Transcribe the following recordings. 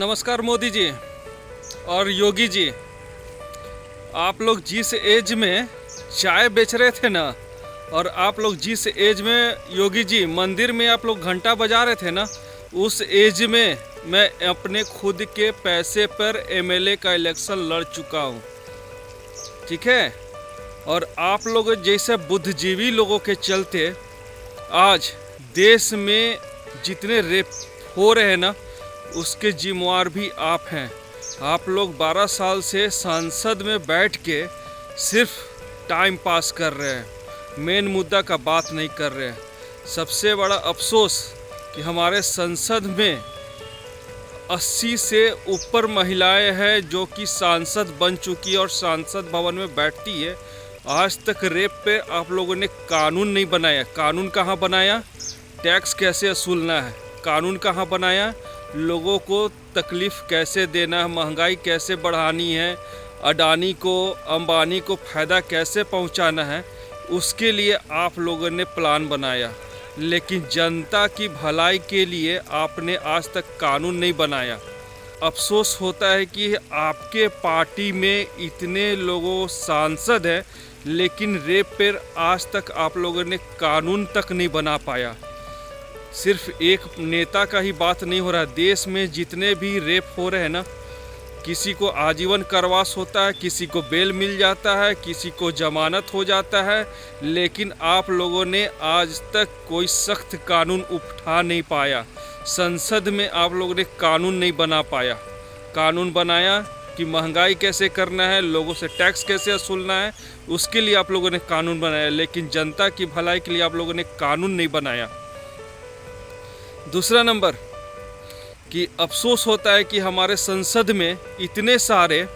नमस्कार मोदी जी और योगी जी। आप लोग जिस एज में चाय बेच रहे थे ना, और आप लोग जिस एज में योगी जी मंदिर में आप लोग घंटा बजा रहे थे ना, उस एज में मैं अपने खुद के पैसे पर एमएलए का इलेक्शन लड़ चुका हूँ। ठीक है। और आप लोग जैसे बुद्धिजीवी लोगों के चलते आज देश में जितने रेप हो रहे हैं ना, उसके जिम्मेवार भी आप हैं। आप लोग 12 साल से संसद में बैठ के सिर्फ टाइम पास कर रहे हैं, मेन मुद्दा का बात नहीं कर रहे हैं। सबसे बड़ा अफसोस कि हमारे संसद में 80 से ऊपर महिलाएं हैं जो कि सांसद बन चुकी है और सांसद भवन में बैठती है। आज तक रेप पे आप लोगों ने कानून नहीं बनाया। कानून कहाँ बनाया? टैक्स कैसे वसूलना है, कानून कहाँ बनाया? लोगों को तकलीफ़ कैसे देना है, महंगाई कैसे बढ़ानी है, अडानी को अंबानी को फ़ायदा कैसे पहुंचाना है, उसके लिए आप लोगों ने प्लान बनाया। लेकिन जनता की भलाई के लिए आपने आज तक कानून नहीं बनाया। अफसोस होता है कि आपके पार्टी में इतने लोगों सांसद हैं, लेकिन रेप पर आज तक आप लोगों ने कानून तक नहीं बना पाया। सिर्फ एक नेता का ही बात नहीं हो रहा, देश में जितने भी रेप हो रहे हैं ना, किसी को आजीवन कारावास होता है, किसी को बेल मिल जाता है, किसी को जमानत हो जाता है, लेकिन आप लोगों ने आज तक कोई सख्त कानून उठा नहीं पाया। संसद में आप लोगों ने कानून नहीं बना पाया। कानून बनाया कि महंगाई कैसे करना है, लोगों से टैक्स कैसे वसूलना है, उसके लिए आप लोगों ने कानून बनाया, लेकिन जनता की भलाई के लिए आप लोगों ने कानून नहीं बनाया। दूसरा नंबर कि अफसोस होता है कि हमारे संसद में इतने सारे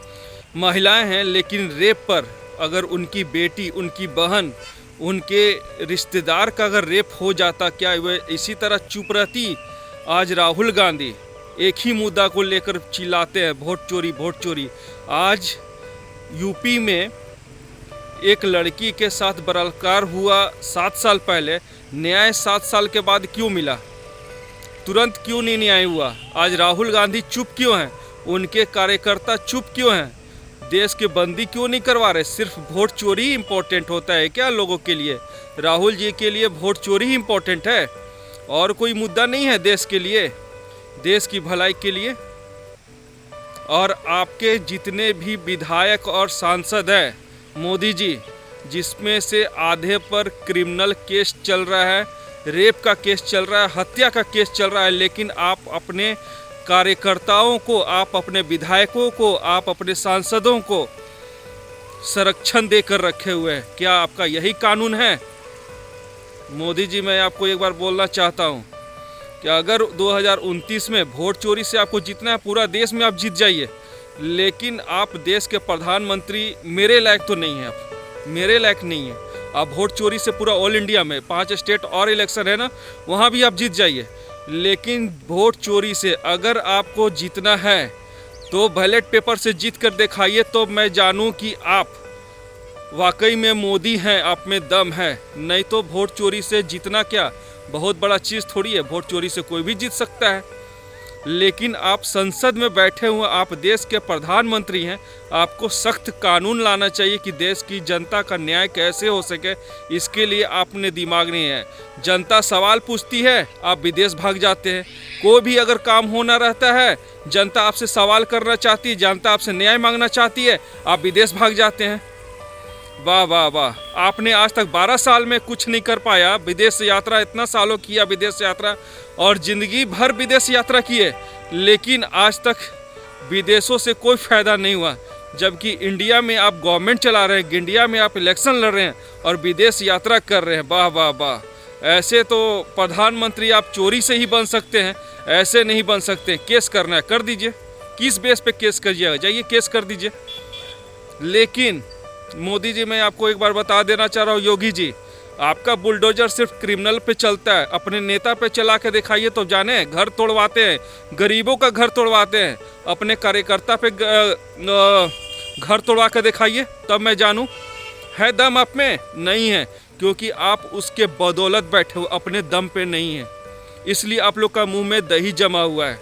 महिलाएं हैं, लेकिन रेप पर अगर उनकी बेटी, उनकी बहन, उनके रिश्तेदार का अगर रेप हो जाता, क्या वह इसी तरह चुप रहती? आज राहुल गांधी एक ही मुद्दा को लेकर चिल्लाते हैं, वोट चोरी, वोट चोरी। आज यूपी में एक लड़की के साथ बलात्कार हुआ 7 साल पहले, न्याय 7 साल के बाद क्यों मिला? तुरंत क्यों नहीं न्याय हुआ? आज राहुल गांधी चुप क्यों हैं? उनके कार्यकर्ता चुप क्यों हैं? देश के बंदी क्यों नहीं करवा रहे? सिर्फ वोट चोरी ही इम्पोर्टेंट होता है क्या लोगों के लिए? राहुल जी के लिए वोट चोरी ही इम्पोर्टेंट है, और कोई मुद्दा नहीं है देश के लिए, देश की भलाई के लिए? और आपके जितने भी विधायक और सांसद हैं मोदी जी, जिसमें से आधे पर क्रिमिनल केस चल रहा है, रेप का केस चल रहा है, हत्या का केस चल रहा है, लेकिन आप अपने कार्यकर्ताओं को, आप अपने विधायकों को, आप अपने सांसदों को संरक्षण देकर रखे हुए हैं। क्या आपका यही कानून है? मोदी जी, मैं आपको एक बार बोलना चाहता हूं कि अगर 2029 में वोट चोरी से आपको जीतना है, पूरा देश में आप जीत जाइए, लेकिन आप देश के प्रधानमंत्री मेरे लायक तो नहीं हैं। आप मेरे लायक नहीं हैं। आप वोट चोरी से पूरा ऑल इंडिया में 5 स्टेट और इलेक्शन है ना, वहाँ भी आप जीत जाइए, लेकिन वोट चोरी से अगर आपको जीतना है तो बैलेट पेपर से जीत कर दिखाइए, तो मैं जानूं कि आप वाकई में मोदी हैं, आप में दम है। नहीं तो वोट चोरी से जीतना क्या बहुत बड़ा चीज़ थोड़ी है, वोट चोरी से कोई भी जीत सकता है। लेकिन आप संसद में बैठे हुए, आप देश के प्रधानमंत्री हैं, आपको सख्त कानून लाना चाहिए कि देश की जनता का न्याय कैसे हो सके। इसके लिए आपने दिमाग नहीं है। जनता सवाल पूछती है, आप विदेश भाग जाते हैं। कोई भी अगर काम होना रहता है, जनता आपसे सवाल करना चाहती है, जनता आपसे न्याय मांगना चाहती है, आप विदेश भाग जाते हैं। वाह वाह वाह, आपने आज तक 12 साल में कुछ नहीं कर पाया। विदेश यात्रा इतना सालों किया, विदेश यात्रा, और ज़िंदगी भर विदेश यात्रा किए, लेकिन आज तक विदेशों से कोई फ़ायदा नहीं हुआ। जबकि इंडिया में आप गवर्नमेंट चला रहे हैं, इंडिया में आप इलेक्शन लड़ रहे हैं और विदेश यात्रा कर रहे हैं। वाह वाह वाह, ऐसे तो प्रधानमंत्री आप चोरी से ही बन सकते हैं, ऐसे नहीं बन सकते। केस करना है कर दीजिए, किस बेस पे केस करिएगा, जाइए केस कर दीजिए। लेकिन मोदी जी, मैं आपको एक बार बता देना चाह रहा हूँ, योगी जी, आपका बुलडोजर सिर्फ क्रिमिनल पे चलता है। अपने नेता पे चला के दिखाइए तो जाने, घर तोड़वाते हैं, गरीबों का घर तोड़वाते हैं। अपने कार्यकर्ता पे घर तोड़वा के दिखाइए, तब मैं जानूं है दम आप में। नहीं है, क्योंकि आप उसके बदौलत बैठे हो, अपने दम पे नहीं है। इसलिए आप लोग का मुंह में दही जमा हुआ है।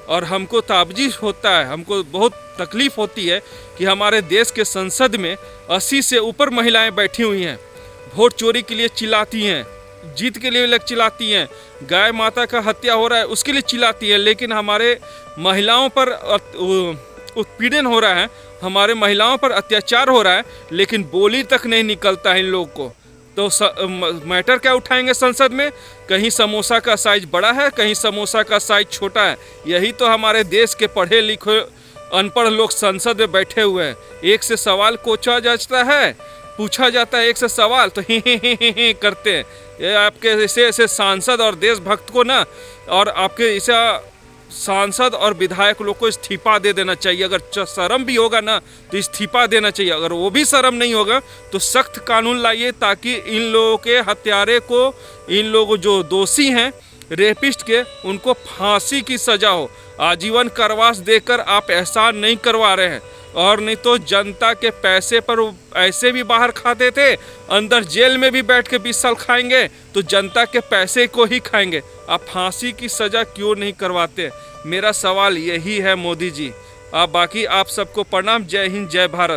और हमको ताज्जुब होता है, हमको बहुत तकलीफ़ होती है कि हमारे देश के संसद में 80 से ऊपर महिलाएं बैठी हुई हैं, वोट चोरी के लिए चिल्लाती हैं, जीत के लिए लग चिल्लाती हैं, गाय माता का हत्या हो रहा है उसके लिए चिल्लाती है, लेकिन हमारे महिलाओं पर उत्पीड़न हो रहा है, हमारे महिलाओं पर अत्याचार हो रहा है, लेकिन बोली तक नहीं निकलता है इन लोग को। तो मैटर क्या उठाएंगे संसद में? कहीं समोसा का साइज बड़ा है, कहीं समोसा का साइज छोटा है। यही तो हमारे देश के पढ़े लिखे अनपढ़ लोग संसद में बैठे हुए हैं। एक से सवाल पूछा जाता है एक से सवाल तो ही करते हैं। ये आपके ऐसे सांसद और देशभक्त को ना, और आपके ऐसा सांसद और विधायक लोग को इस्तीफा दे देना चाहिए। अगर शर्म भी होगा ना तो इस्तीफा देना चाहिए। अगर वो भी शर्म नहीं होगा तो सख्त कानून लाइए, ताकि इन लोगों के हत्यारे को, इन लोग जो दोषी हैं रेपिस्ट के, उनको फांसी की सज़ा हो। आजीवन कारावास देकर आप एहसान नहीं करवा रहे हैं, और नहीं तो जनता के पैसे पर ऐसे भी बाहर खाते थे, अंदर जेल में भी बैठ के 20 साल खाएंगे तो जनता के पैसे को ही खाएंगे। आप फांसी की सज़ा क्यों नहीं करवाते? मेरा सवाल यही है मोदी जी। बाकी आप सबको प्रणाम। जय हिंद, जय भारत।